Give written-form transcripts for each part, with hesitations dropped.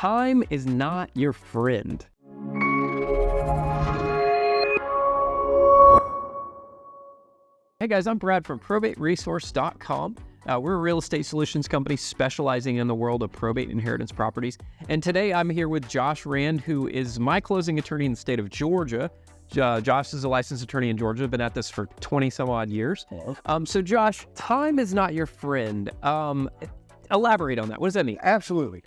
time is not your friend. Hey guys, I'm Brad from probateresource.com. We're a real estate solutions company specializing in the world of probate inheritance properties. And today I'm here with Josh Rand, who is my closing attorney in the state of Georgia. Josh is a licensed attorney in Georgia, been at this for 20 some odd years. So Josh, time is not your friend. Elaborate on that. What does that mean? Absolutely.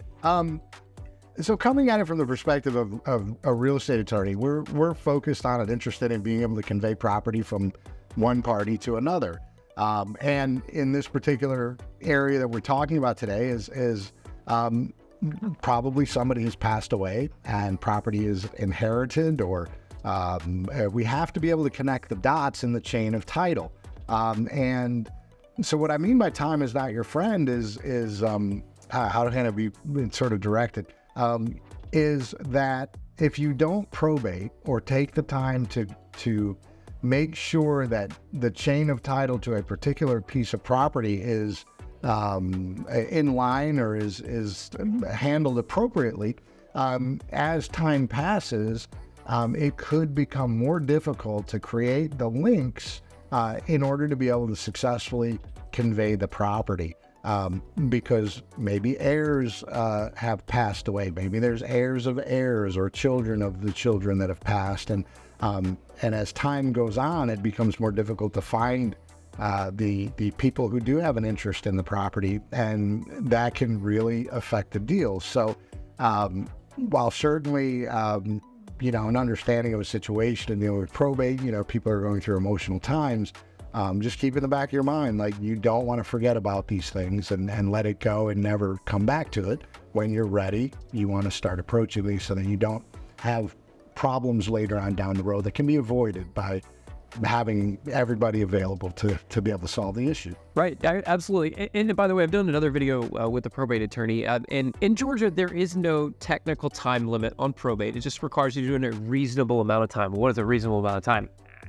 So coming at it from the perspective of a real estate attorney, we're focused on it, interested in being able to convey property from one party to another. And in this particular area that we're talking about today is probably somebody has passed away and property is inherited, or we have to be able to connect the dots in the chain of title. And so what I mean by time is not your friend is how can it be sort of directed, is that if you don't probate or take the time to make sure that the chain of title to a particular piece of property is in line or is handled appropriately, as time passes, it could become more difficult to create the links in order to be able to successfully convey the property. Because maybe heirs have passed away. Maybe there's heirs of heirs or children of the children that have passed. And as time goes on, it becomes more difficult to find the people who do have an interest in the property, and that can really affect the deal. So while certainly, an understanding of a situation and dealing with probate, people are going through emotional times, just keep in the back of your mind, like, you don't want to forget about these things and let it go and never come back to it. When you're ready, you want to start approaching these so that you don't have problems later on down the road that can be avoided by having everybody available to be able to solve the issue. Right, absolutely. And by the way, I've done another video with a probate attorney. And in Georgia, there is no technical time limit on probate. It just requires you to do it in a reasonable amount of time. What is a reasonable amount of time?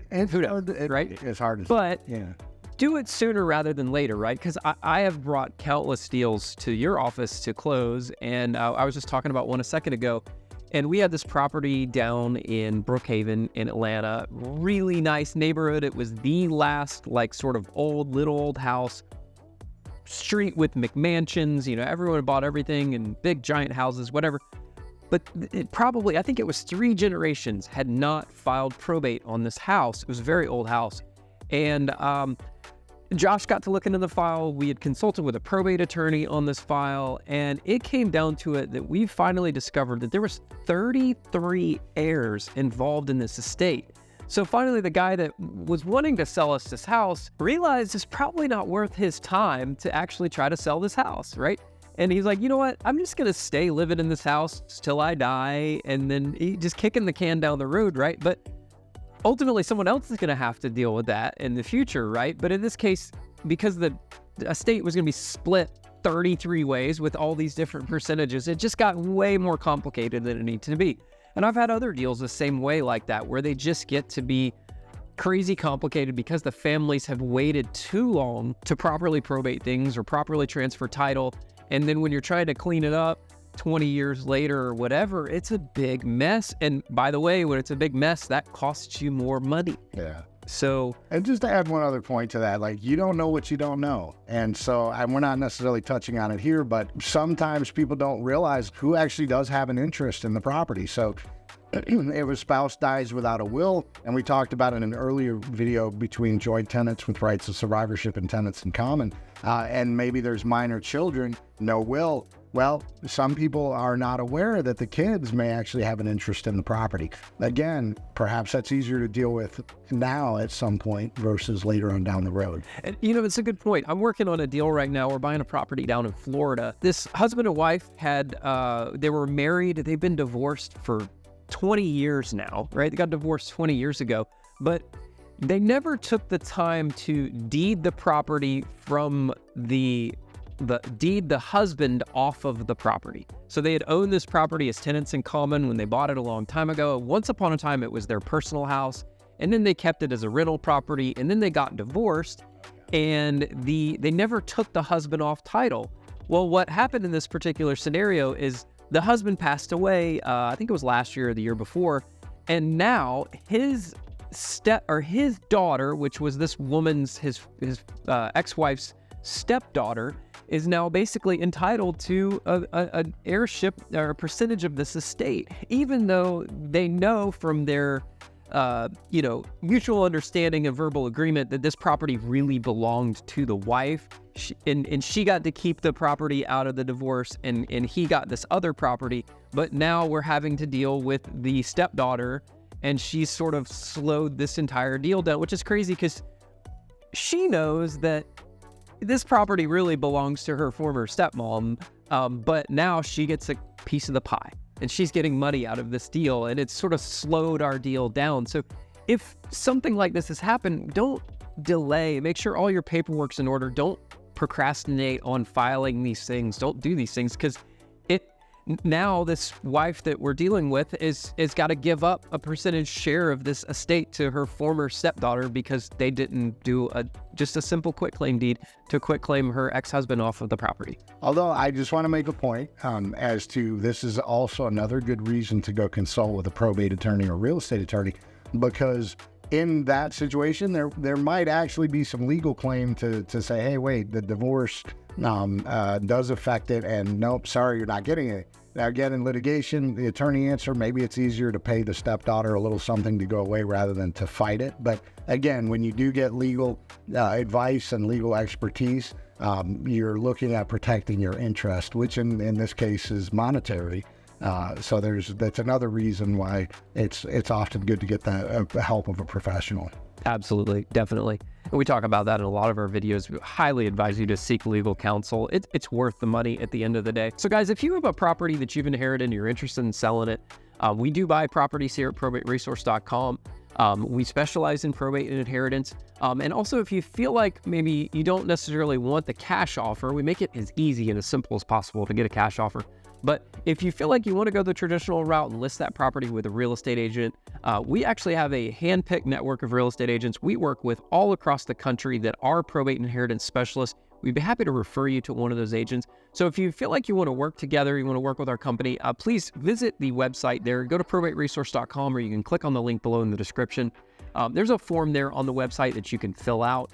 And who knows, right? It's hard to But yeah. Do it sooner rather than later, right? Because I have brought countless deals to your office to close. And I was just talking about one a second ago. And we had this property down in Brookhaven in Atlanta, really nice neighborhood. It was the last, sort of little old house, street with McMansions, everyone had bought everything and big giant houses, whatever. But I think it was 3 generations had not filed probate on this house. It was a very old house. And Josh got to look into the file. We had consulted with a probate attorney on this file, and it came down to it that we finally discovered that there was 33 heirs involved in this estate. So finally, the guy that was wanting to sell us this house realized it's probably not worth his time to actually try to sell this house, right? And he's like, you know what? I'm just going to stay living in this house till I die, and then just kicking the can down the road, right? But ultimately, someone else is going to have to deal with that in the future, right? But in this case, because the estate was going to be split 33 ways with all these different percentages, it just got way more complicated than it needed to be. And I've had other deals the same way like that, where they just get to be crazy complicated because the families have waited too long to properly probate things or properly transfer title. And then when you're trying to clean it up 20 years later or whatever, it's a big mess. And by the way, when it's a big mess, that costs you more money. Yeah. So, and just to add one other point to that, you don't know what you don't know. And so, and we're not necessarily touching on it here, but sometimes people don't realize who actually does have an interest in the property. So if a spouse dies without a will, and we talked about in an earlier video between joint tenants with rights of survivorship and tenants in common, and maybe there's minor children, no will. Well, some people are not aware that the kids may actually have an interest in the property. Again, perhaps that's easier to deal with now at some point versus later on down the road. And it's a good point. I'm working on a deal right now. We're buying a property down in Florida. This husband and wife they were married. They've been divorced for 20 years now, right? They got divorced 20 years ago, but they never took the time to deed the property from the husband off of the property. So they had owned this property as tenants in common when they bought it a long time ago. Once upon a time, it was their personal house, and then they kept it as a rental property, and then they got divorced, and they never took the husband off title. Well, what happened in this particular scenario is the husband passed away, I think it was last year or the year before, and now his daughter, which was this woman's, his ex-wife's stepdaughter, is now basically entitled to an heirship or a percentage of this estate, even though they know from their mutual understanding and verbal agreement that this property really belonged to the wife. And she got to keep the property out of the divorce, and he got this other property. But now we're having to deal with the stepdaughter, and she's sort of slowed this entire deal down, which is crazy because she knows that this property really belongs to her former stepmom, but now she gets a piece of the pie, and she's getting money out of this deal, and it's sort of slowed our deal down. So if something like this has happened, don't delay. Make sure all your paperwork's in order. Don't procrastinate on filing these things. Don't do these things, because now this wife that we're dealing with is got to give up a percentage share of this estate to her former stepdaughter because they didn't do just a simple quitclaim deed to quitclaim her ex-husband off of the property. Although I just want to make a point as to this is also another good reason to go consult with a probate attorney or real estate attorney, because in that situation, there might actually be some legal claim to say, hey, wait, the divorce does affect it, and nope, sorry, you're not getting it. Now, again, in litigation, the attorney answer, maybe it's easier to pay the stepdaughter a little something to go away rather than to fight it. But again, when you do get legal advice and legal expertise, you're looking at protecting your interest, which in this case is monetary. So that's another reason why it's often good to get the help of a professional. Absolutely, definitely. And we talk about that in a lot of our videos. We highly advise you to seek legal counsel. It's worth the money at the end of the day. So guys, if you have a property that you've inherited and you're interested in selling it, we do buy properties here at probateresource.com. We specialize in probate and inheritance. And also, if you feel like maybe you don't necessarily want the cash offer, we make it as easy and as simple as possible to get a cash offer. But if you feel like you want to go the traditional route and list that property with a real estate agent, we actually have a hand-picked network of real estate agents we work with all across the country that are probate and inheritance specialists. We'd be happy to refer you to one of those agents. So if you feel like you want to work together, you want to work with our company, please visit the website there. Go to probateresource.com, or you can click on the link below in the description. There's a form there on the website that you can fill out.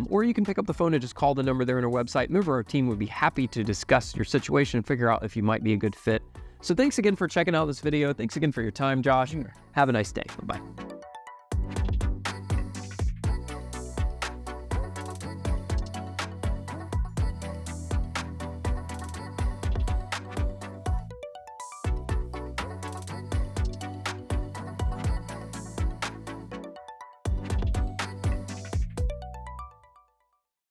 Or you can pick up the phone and just call the number there on our website. Member of our team would be happy to discuss your situation and figure out if you might be a good fit. So thanks again for checking out this video. Thanks again for your time, Josh. Have a nice day. Bye-bye.